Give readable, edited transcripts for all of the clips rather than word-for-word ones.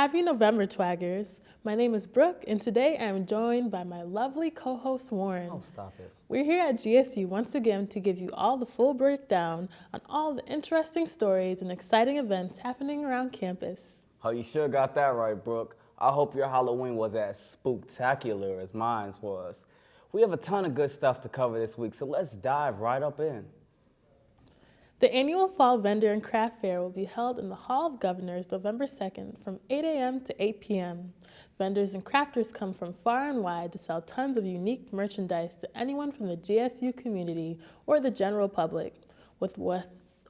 Happy November, Twaggers. My name is Brooke, and today I am joined by my lovely co-host Warren. Oh, stop it. We're here at GSU once again to give you all the full breakdown on all the interesting stories and exciting events happening around campus. Oh, you sure got that right, Brooke. I hope your Halloween was as spooktacular as mine was. We have a ton of good stuff to cover this week, so let's dive right up in. The annual Fall Vendor and Craft Fair will be held in the Hall of Governors November 2nd from 8 a.m. to 8 p.m. Vendors and crafters come from far and wide to sell tons of unique merchandise to anyone from the GSU community or the general public. With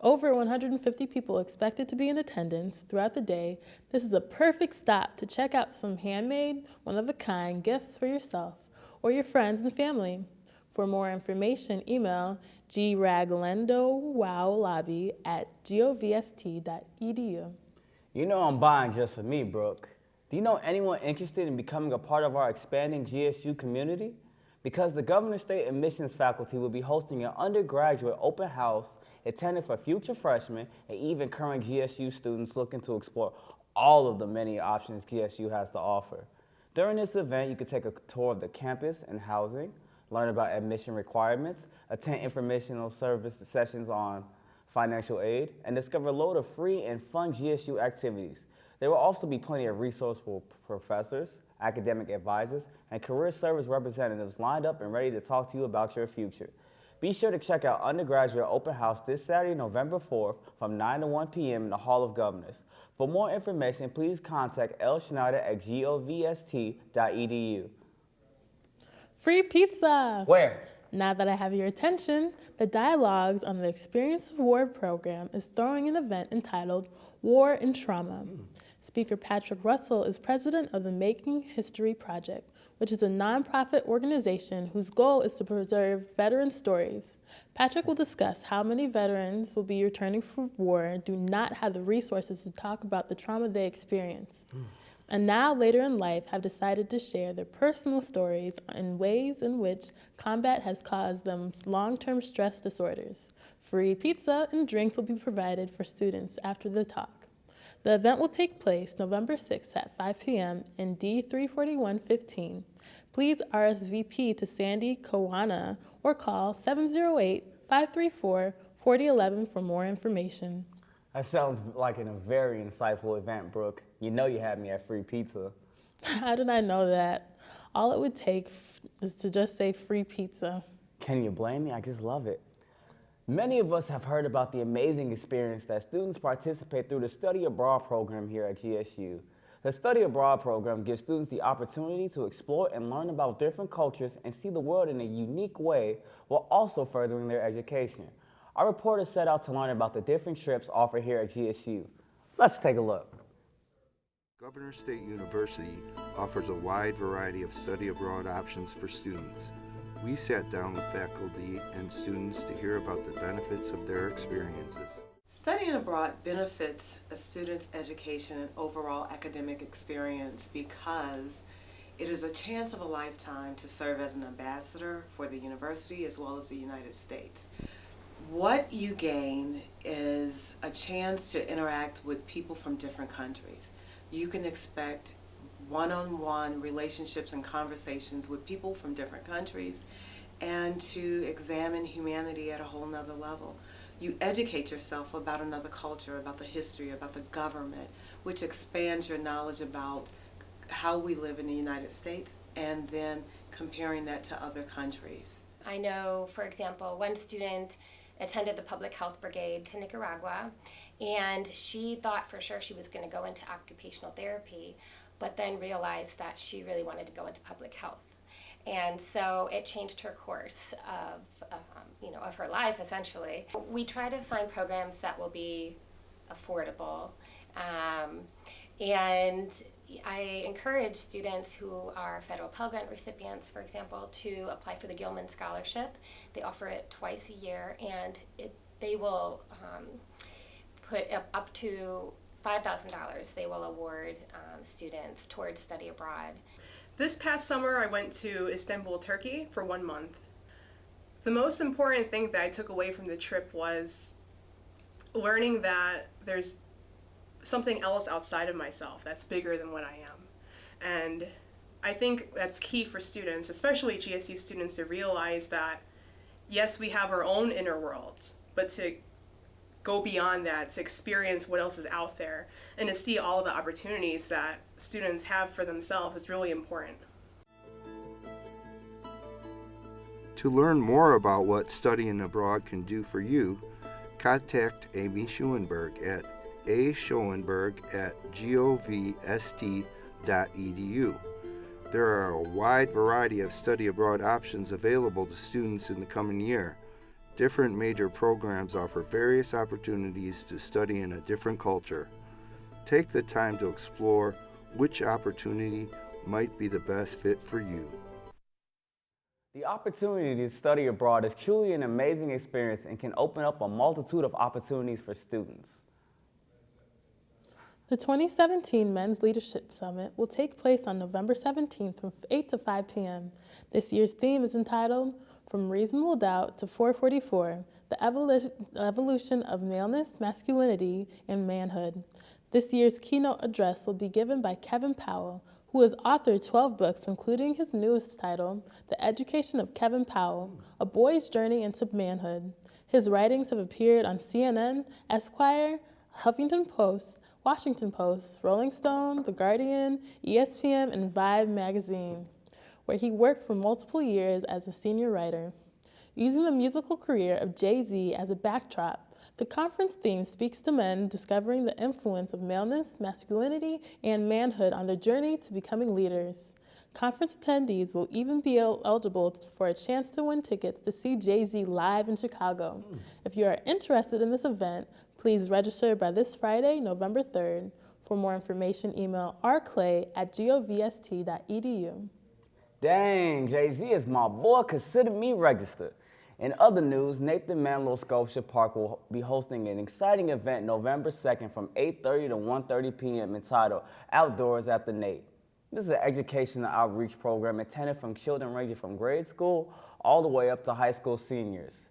over 150 people expected to be in attendance throughout the day, this is a perfect stop to check out some handmade, one-of-a-kind gifts for yourself or your friends and family. For more information, email graglendowowlobby@govst.edu. You know I'm buying just for me, Brooke. Do you know anyone interested in becoming a part of our expanding GSU community? Because the Governor State Admissions faculty will be hosting an undergraduate open house intended for future freshmen and even current GSU students looking to explore all of the many options GSU has to offer. During this event, you can take a tour of the campus and housing, learn about admission requirements, attend informational service sessions on financial aid, and discover a load of free and fun GSU activities. There will also be plenty of resourceful professors, academic advisors, and career service representatives lined up and ready to talk to you about your future. Be sure to check out Undergraduate Open House this Saturday, November 4th from 9 to 1 p.m. in the Hall of Governors. For more information, please contact L. Schneider at govst.edu. Free pizza! Where? Now that I have your attention, the Dialogues on the Experience of War program is throwing an event entitled War and Trauma. Speaker Patrick Russell is president of the Making History Project, which is a nonprofit organization whose goal is to preserve veteran stories. Patrick will discuss how many veterans will be returning from war and do not have the resources to talk about the trauma they experience. And now, later in life, have decided to share their personal stories and ways in which combat has caused them long-term stress disorders. Free pizza and drinks will be provided for students after the talk. The event will take place November 6th at 5 p.m. in D34115. Please RSVP to Sandy Kawana or call 708-534-4011 for more information. That sounds like a very insightful event, Brooke. You know you had me at free pizza. How did I know that? All it would take is to just say free pizza. Can you blame me? I just love it. Many of us have heard about the amazing experience that students participate through the Study Abroad program here at GSU. The Study Abroad program gives students the opportunity to explore and learn about different cultures and see the world in a unique way while also furthering their education. Our reporters set out to learn about the different trips offered here at GSU. Let's take a look. Governor State University offers a wide variety of study abroad options for students. We sat down with faculty and students to hear about the benefits of their experiences. Studying abroad benefits a student's education and overall academic experience because it is a chance of a lifetime to serve as an ambassador for the university as well as the United States. What you gain is a chance to interact with people from different countries. You can expect one-on-one relationships and conversations with people from different countries and to examine humanity at a whole nother level. You educate yourself about another culture, about the history, about the government, which expands your knowledge about how we live in the United States and then comparing that to other countries. I know, for example, one student attended the Public Health Brigade to Nicaragua, and she thought for sure she was going to go into occupational therapy, but then realized that she really wanted to go into public health. And so it changed her course of her life, essentially. We try to find programs that will be affordable, and I encourage students who are federal Pell Grant recipients, for example, to apply for the Gilman Scholarship. They offer it twice a year, and they will put up to $5,000 they will award students towards study abroad. This past summer I went to Istanbul, Turkey for 1 month. The most important thing that I took away from the trip was learning that there's something else outside of myself that's bigger than what I am. And I think that's key for students, especially GSU students, to realize that yes, we have our own inner worlds, but to go beyond that, to experience what else is out there, and to see all of the opportunities that students have for themselves is really important. To learn more about what studying abroad can do for you, contact Amy Schoenberg at aschoenberg@govst.edu. There are a wide variety of study abroad options available to students in the coming year. Different major programs offer various opportunities to study in a different culture. Take the time to explore which opportunity might be the best fit for you. The opportunity to study abroad is truly an amazing experience and can open up a multitude of opportunities for students. The 2017 Men's Leadership Summit will take place on November 17th from 8 to 5 p.m. This year's theme is entitled From Reasonable Doubt to 444, the evolution of maleness, masculinity, and manhood. This year's keynote address will be given by Kevin Powell, who has authored 12 books, including his newest title, The Education of Kevin Powell, A Boy's Journey into Manhood. His writings have appeared on CNN, Esquire, Huffington Post, Washington Post, Rolling Stone, The Guardian, ESPN, and Vibe magazine, where he worked for multiple years as a senior writer. Using the musical career of Jay-Z as a backdrop, the conference theme speaks to men discovering the influence of maleness, masculinity, and manhood on their journey to becoming leaders. Conference attendees will even be eligible for a chance to win tickets to see Jay-Z live in Chicago. If you are interested in this event, please register by this Friday, November 3rd. For more information, email rclay@govst.edu. Dang, Jay-Z is my boy. Consider me registered. In other news, Nathan Manlow Sculpture Park will be hosting an exciting event November 2nd from 8:30 to 1:30 p.m. entitled Outdoors at the Nate. This is an educational outreach program intended for children ranging from grade school all the way up to high school seniors.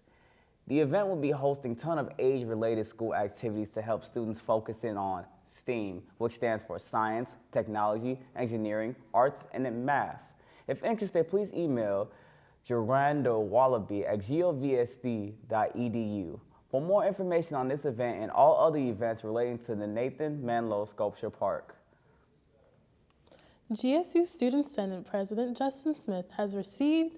The event will be hosting a ton of age-related school activities to help students focus in on STEAM, which stands for science, technology, engineering, arts, and then math. If interested, please email gerando.wallaby@govst.edu for more information on this event and all other events relating to the Nathan Manlow Sculpture Park. GSU Student Senate President Justin Smith has received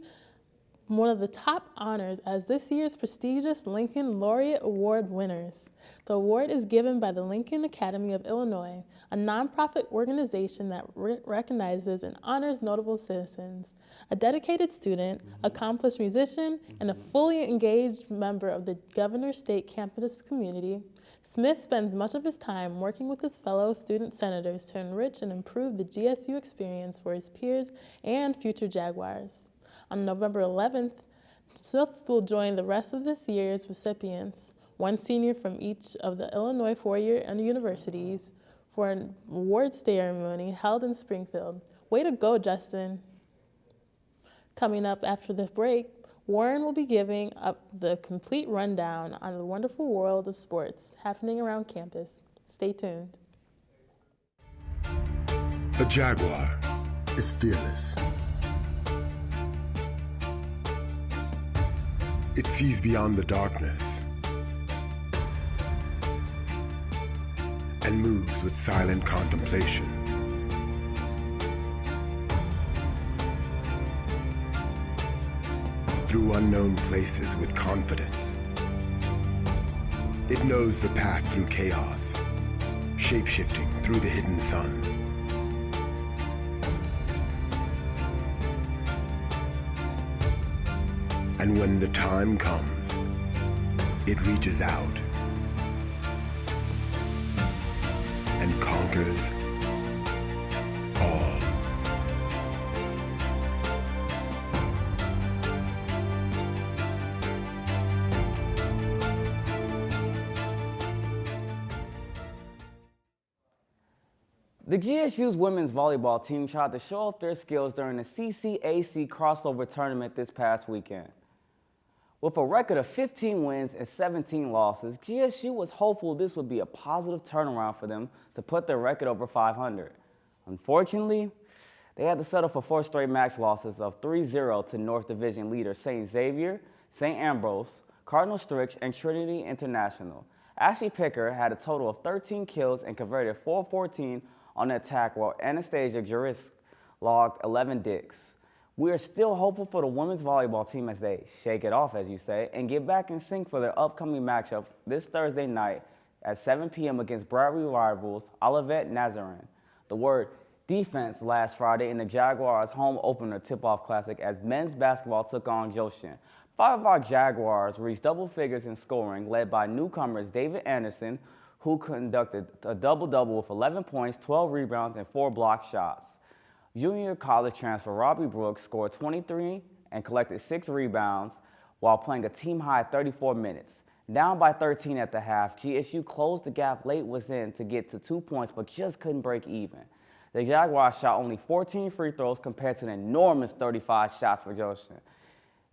one of the top honors as this year's prestigious Lincoln Laureate Award winners. The award is given by the Lincoln Academy of Illinois, a nonprofit organization that recognizes and honors notable citizens. A dedicated student, accomplished musician, and a fully engaged member of the Governor State campus community, Smith spends much of his time working with his fellow student senators to enrich and improve the GSU experience for his peers and future Jaguars. On November 11th, Smith will join the rest of this year's recipients, one senior from each of the Illinois four-year universities, for an awards ceremony held in Springfield. Way to go, Justin. Coming up after the break, Warren will be giving up the complete rundown on the wonderful world of sports happening around campus. Stay tuned. A Jaguar is fearless. It sees beyond the darkness and moves with silent contemplation. Through unknown places with confidence. It knows the path through chaos, shape-shifting through the hidden sun. And when the time comes, it reaches out and conquers all. The GSU's women's volleyball team tried to show off their skills during the CCAC crossover tournament this past weekend. With a record of 15 wins and 17 losses, GSU was hopeful this would be a positive turnaround for them to put their record over 500. Unfortunately, they had to settle for 4 straight match losses of 3-0 to North Division leaders St. Xavier, St. Ambrose, Cardinal Strix, and Trinity International. Ashley Picker had a total of 13 kills and converted 4-14 on the attack, while Anastasia Juris logged 11 dicks. We are still hopeful for the women's volleyball team as they shake it off, as you say, and get back in sync for their upcoming matchup this Thursday night at 7 p.m. against Bradley rivals Olivet Nazarene. The word defense last Friday in the Jaguars' home opener tip-off classic as men's basketball took on Joshin. 5 of our Jaguars reached double figures in scoring, led by newcomers David Anderson, who conducted a double-double with 11 points, 12 rebounds, and 4 blocked shots. Junior college transfer Robbie Brooke scored 23 and collected 6 rebounds while playing a team-high 34 minutes. Down by 13 at the half, GSU closed the gap late within to get to 2 points, but just couldn't break even. The Jaguars shot only 14 free throws compared to an enormous 35 shots for Joshin.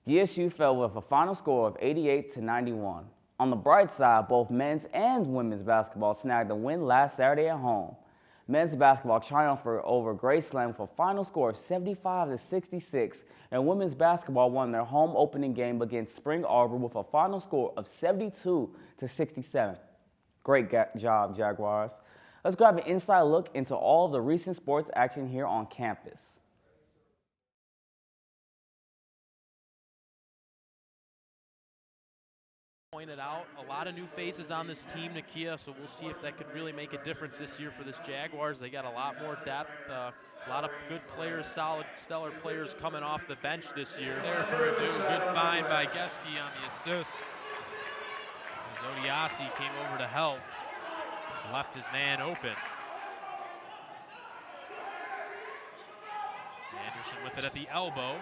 GSU fell with a final score of 88-91. On the bright side, both men's and women's basketball snagged a win last Saturday at home. Men's basketball triumphed over Graceland with a final score of 75-66, and women's basketball won their home opening game against Spring Arbor with a final score of 72-67. Great job, Jaguars. Let's grab an inside look into all of the recent sports action here on campus. Pointed out a lot of new faces on this team, Nakia, so we'll see if that could really make a difference this year for this Jaguars. They got a lot more depth, a lot of good players, solid, stellar players coming off the bench this year. There for a good find by Geske on the assist. As Odiasi came over to help, left his man open. Anderson with it at the elbow,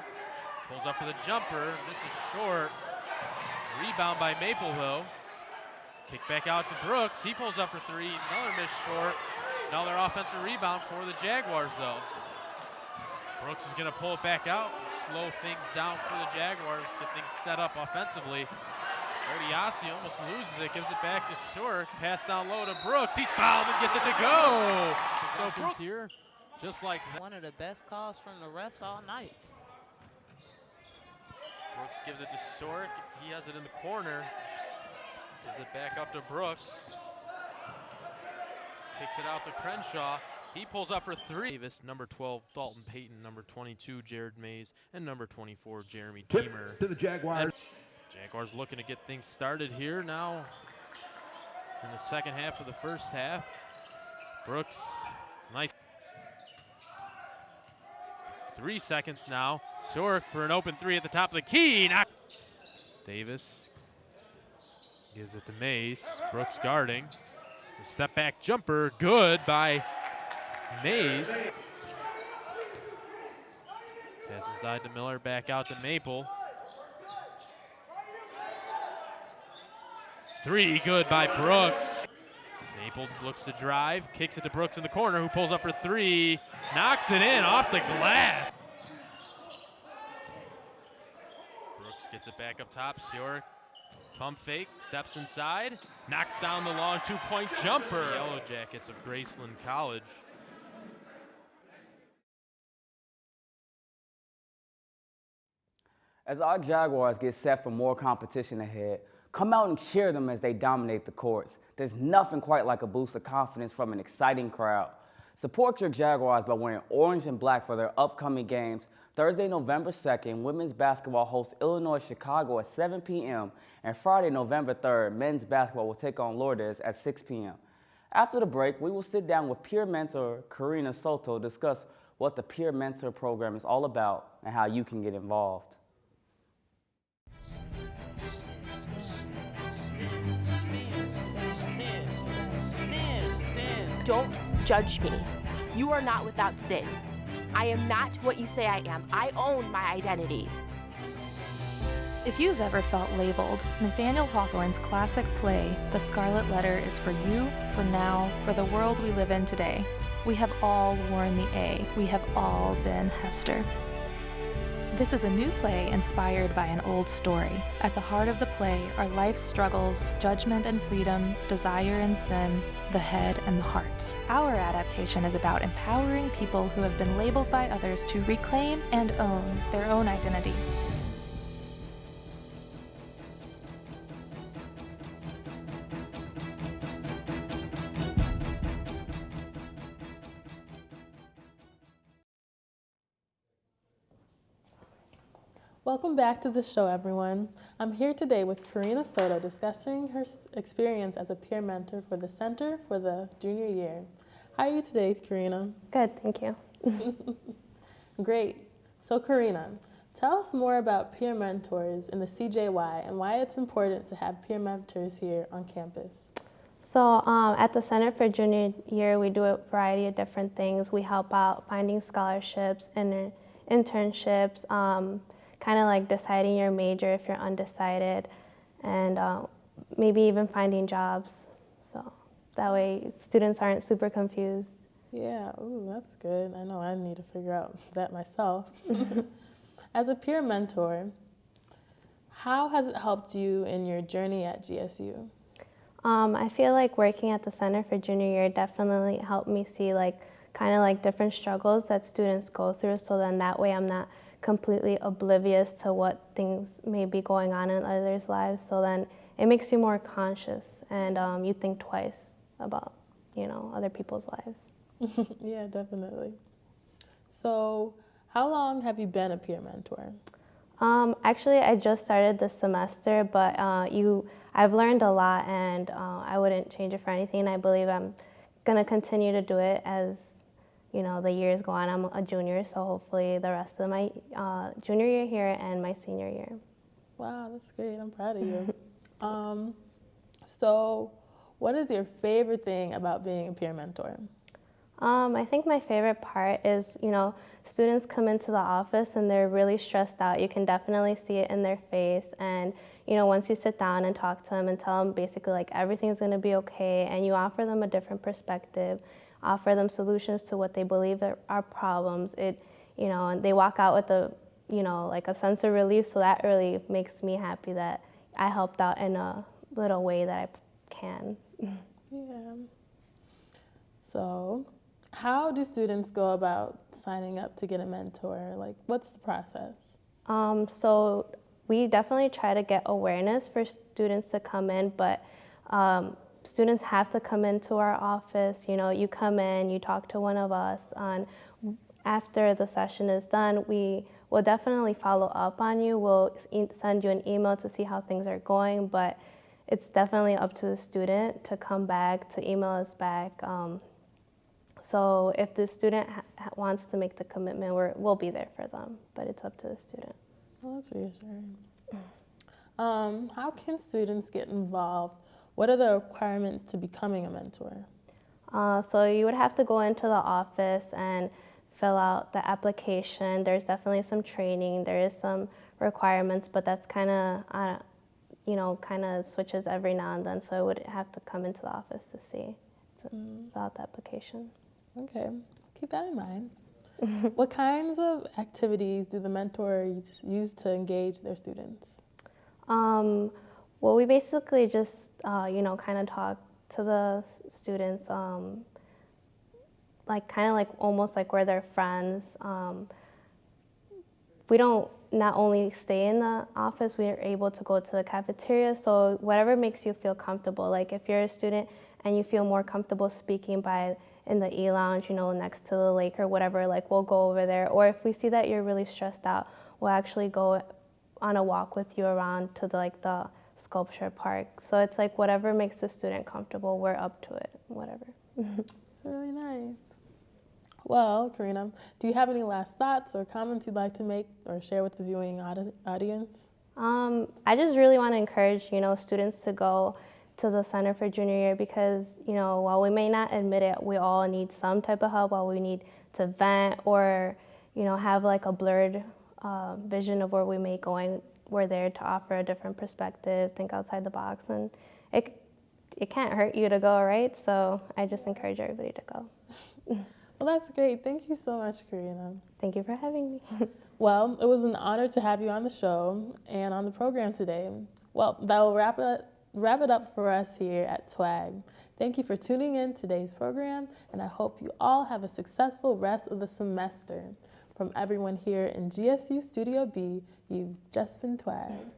pulls up for the jumper, misses short. Rebound by Maple, though. Kick back out to Brooks. He pulls up for 3. Another miss short. Another offensive rebound for the Jaguars, though. Brooks is going to pull it back out, slow things down for the Jaguars, get things set up offensively. Odiasi almost loses it, gives it back to Short. Pass down low to Brooks. He's fouled and gets it to go. So Brooks here, just like that. One of the best calls from the refs all night. Brooks gives it to Sork. He has it in the corner. Gives it back up to Brooks. Kicks it out to Crenshaw. He pulls up for 3. Davis, number 12, Dalton Payton, number 22, Jared Mays, and number 24, Jeremy Teamer. To the Jaguars. Jaguars looking to get things started here now in the second half of the first half. Brooks, nice. 3 seconds now. Sork for an open 3 at the top of the key. Davis gives it to Mays. Brooks guarding. The step back jumper, good by Mays. Pass inside to Miller, back out to Maple. 3, good by Brooks. Maple looks to drive, kicks it to Brooks in the corner, who pulls up for 3, knocks it in off the glass. Brooks gets it back up top, York, pump fake, steps inside, knocks down the long 2-point jumper. Yellow Jackets of Graceland College. As our Jaguars get set for more competition ahead, come out and cheer them as they dominate the courts. There's nothing quite like a boost of confidence from an exciting crowd. Support your Jaguars by wearing orange and black for their upcoming games. Thursday, November 2nd, women's basketball hosts Illinois Chicago at 7 p.m. And Friday, November 3rd, men's basketball will take on Lourdes at 6 p.m. After the break, we will sit down with peer mentor Karina Soto to discuss what the peer mentor program is all about and how you can get involved. Don't judge me. You are not without sin. I am not what you say I am. I own my identity. If you've ever felt labeled, Nathaniel Hawthorne's classic play, The Scarlet Letter, is for you, for now, for the world we live in today. We have all worn the A. We have all been Hester. This is a new play inspired by an old story. At the heart of the play are life's struggles, judgment and freedom, desire and sin, the head and the heart. Our adaptation is about empowering people who have been labeled by others to reclaim and own their own identity. Welcome back to the show, everyone. I'm here today with Karina Soto discussing her experience as a peer mentor for the Center for the Junior Year. How are you today, Karina? Good, thank you. Great. So, Karina, tell us more about peer mentors in the CJY and why it's important to have peer mentors here on campus. So at the Center for Junior Year, we do a variety of different things. We help out finding scholarships and internships, kind of like deciding your major if you're undecided, and maybe even finding jobs. So that way students aren't super confused. Yeah, ooh, that's good. I know I need to figure out that myself. As a peer mentor, how has it helped you in your journey at GSU? I feel like working at the Center for Junior Year definitely helped me see kind of different struggles that students go through, so then that way I'm not completely oblivious to what things may be going on in others' lives. So then it makes you more conscious, and you think twice about, other people's lives. Yeah, definitely. So how long have you been a peer mentor? Actually, I just started this semester, but I've learned a lot, and I wouldn't change it for anything. I believe I'm gonna continue to do it as the years go on. I'm a junior, so hopefully the rest of my junior year here and my senior year. Wow, that's great. I'm proud of you. So what is your favorite thing about being a peer mentor? I think my favorite part is, students come into the office and they're really stressed out. You can definitely see it in their face. And, once you sit down and talk to them and tell them basically everything's gonna be okay, and you offer them a different perspective, offer them solutions to what they believe are problems, and they walk out with a sense of relief. So that really makes me happy that I helped out in a little way that I can. Yeah. So how do students go about signing up to get a mentor? What's the process? So we definitely try to get awareness for students to come in, but students have to come into our office. You come in, you talk to one of us. After the session is done, we will definitely follow up on you. We'll send you an email to see how things are going, but it's definitely up to the student to come back, to email us back. So if the student wants to make the commitment, we'll be there for them, but it's up to the student. Well, that's reassuring. How can students get involved? What are the requirements to becoming a mentor? So you would have to go into the office and fill out the application. There's definitely some training. There is some requirements, but that's kind of switches every now and then. So I would have to come into the office to fill out the application. Okay, keep that in mind. What kinds of activities do the mentors use to engage their students? Well, we basically just, kind of talk to the students, almost like we're their friends. We don't not only stay in the office, we are able to go to the cafeteria, so whatever makes you feel comfortable. Like if you're a student and you feel more comfortable speaking in the E-Lounge, next to the lake or whatever, we'll go over there. Or if we see that you're really stressed out, we'll actually go on a walk with you around to the sculpture park. So it's whatever makes the student comfortable, we're up to it, whatever. It's really nice. Well, Karina, do you have any last thoughts or comments you'd like to make or share with the viewing audience? I just really want to encourage, students to go to the Center for Junior Year because, while we may not admit it, we all need some type of help. While we need to vent or, have a blurred vision of where we may going, we're there to offer a different perspective, think outside the box, and it can't hurt you to go, right? So I just encourage everybody to go. Well, that's great. Thank you so much, Karina. Thank you for having me. Well, it was an honor to have you on the show and on the program today. Well, that will wrap it up for us here at TWAG. Thank you for tuning in to today's program, and I hope you all have a successful rest of the semester. From everyone here in GSU Studio B, you've just been twagged.